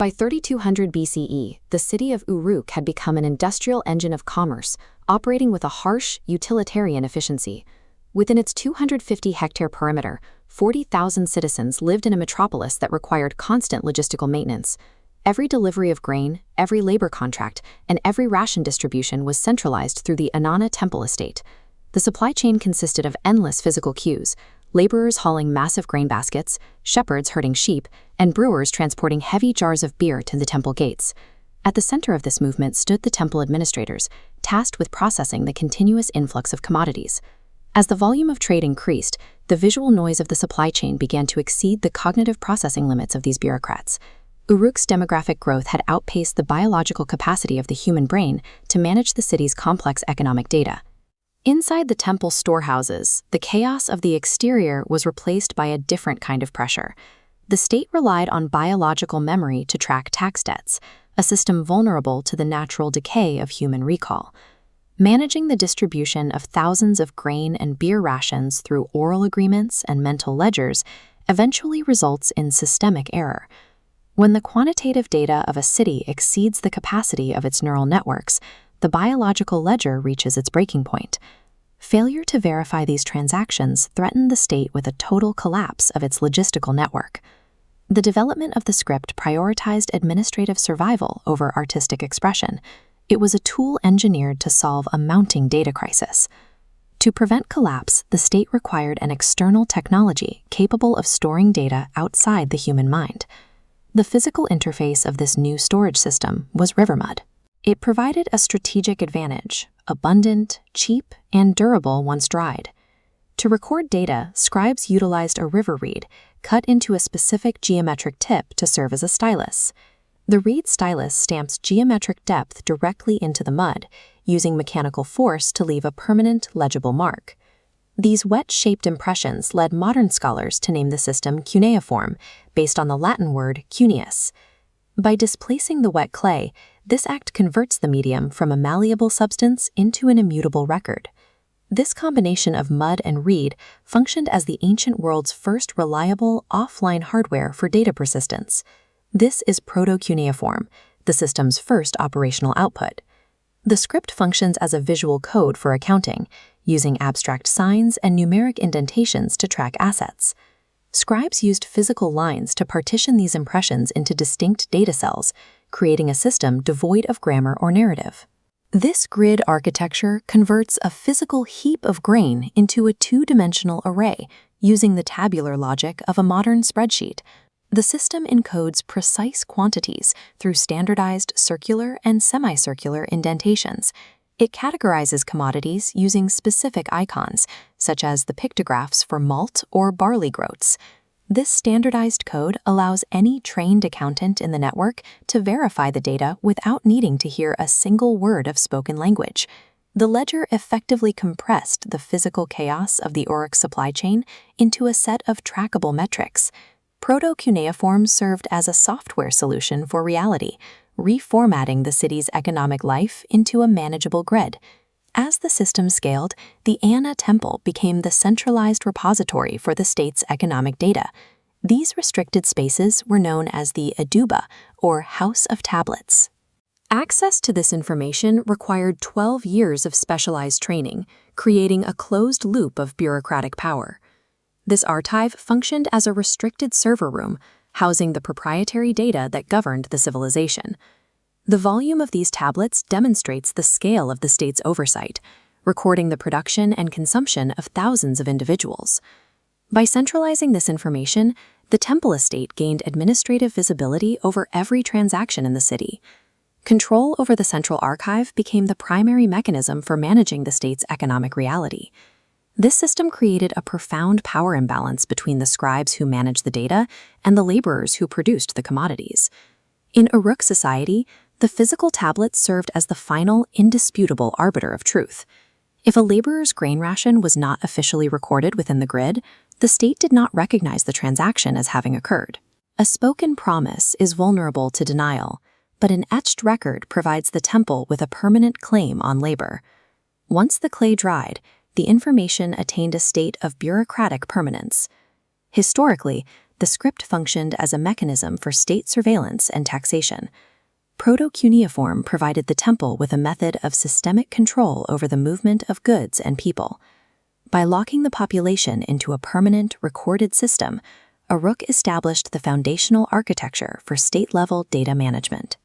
By 3200 BCE, the city of Uruk had become an industrial engine of commerce, operating with a harsh, utilitarian efficiency. Within its 250-hectare perimeter, 40,000 citizens lived in a metropolis that required constant logistical maintenance. Every delivery of grain, every labor contract, and every ration distribution was centralized through the Eanna temple estate. The supply chain consisted of endless physical queues, laborers hauling massive grain baskets, shepherds herding sheep, and brewers transporting heavy jars of beer to the temple gates. At the center of this movement stood the temple administrators, tasked with processing the continuous influx of commodities. As the volume of trade increased, the visual noise of the supply chain began to exceed the cognitive processing limits of these bureaucrats. Uruk's demographic growth had outpaced the biological capacity of the human brain to manage the city's complex economic data. Inside the temple storehouses, the chaos of the exterior was replaced by a different kind of pressure. The state relied on biological memory to track tax debts, a system vulnerable to the natural decay of human recall. Managing the distribution of thousands of grain and beer rations through oral agreements and mental ledgers eventually results in systemic error. When the quantitative data of a city exceeds the capacity of its neural networks, the biological ledger reaches its breaking point. Failure to verify these transactions threatened the state with a total collapse of its logistical network. The development of the script prioritized administrative survival over artistic expression. It was a tool engineered to solve a mounting data crisis. To prevent collapse, the state required an external technology capable of storing data outside the human mind. The physical interface of this new storage system was rivermud. It provided a strategic advantage, abundant, cheap, and durable once dried. To record data, scribes utilized a river reed, cut into a specific geometric tip to serve as a stylus. The reed stylus stamps geometric depth directly into the mud, using mechanical force to leave a permanent, legible mark. These wet-shaped impressions led modern scholars to name the system cuneiform, based on the Latin word cuneus. By displacing the wet clay, this act converts the medium from a malleable substance into an immutable record. This combination of mud and reed functioned as the ancient world's first reliable offline hardware for data persistence. This is Proto-Cuneiform, the system's first operational output. The script functions as a visual code for accounting, using abstract signs and numeric indentations to track assets. Scribes used physical lines to partition these impressions into distinct data cells, creating a system devoid of grammar or narrative. This grid architecture converts a physical heap of grain into a two-dimensional array using the tabular logic of a modern spreadsheet. The system encodes precise quantities through standardized circular and semicircular indentations. It categorizes commodities using specific icons, such as the pictographs for malt or barley groats. This standardized code allows any trained accountant in the network to verify the data without needing to hear a single word of spoken language. The ledger effectively compressed the physical chaos of the Uruk supply chain into a set of trackable metrics. Proto-Cuneiform served as a software solution for reality, reformatting the city's economic life into a manageable grid. As the system scaled, the Eanna temple became the centralized repository for the state's economic data. These restricted spaces were known as the Aduba, or House of Tablets. Access to this information required 12 years of specialized training, creating a closed loop of bureaucratic power. This archive functioned as a restricted server room, housing the proprietary data that governed the civilization. The volume of these tablets demonstrates the scale of the state's oversight, recording the production and consumption of thousands of individuals. By centralizing this information, the temple estate gained administrative visibility over every transaction in the city. Control over the central archive became the primary mechanism for managing the state's economic reality. This system created a profound power imbalance between the scribes who managed the data and the laborers who produced the commodities. In Uruk society, the physical tablet served as the final, indisputable arbiter of truth. If a laborer's grain ration was not officially recorded within the grid, the state did not recognize the transaction as having occurred. A spoken promise is vulnerable to denial, but an etched record provides the temple with a permanent claim on labor. Once the clay dried, the information attained a state of bureaucratic permanence. Historically, The script functioned as a mechanism for state surveillance and taxation. Proto-Cuneiform provided the temple with a method of systemic control over the movement of goods and people. By locking the population into a permanent, recorded system, Uruk established the foundational architecture for state-level data management.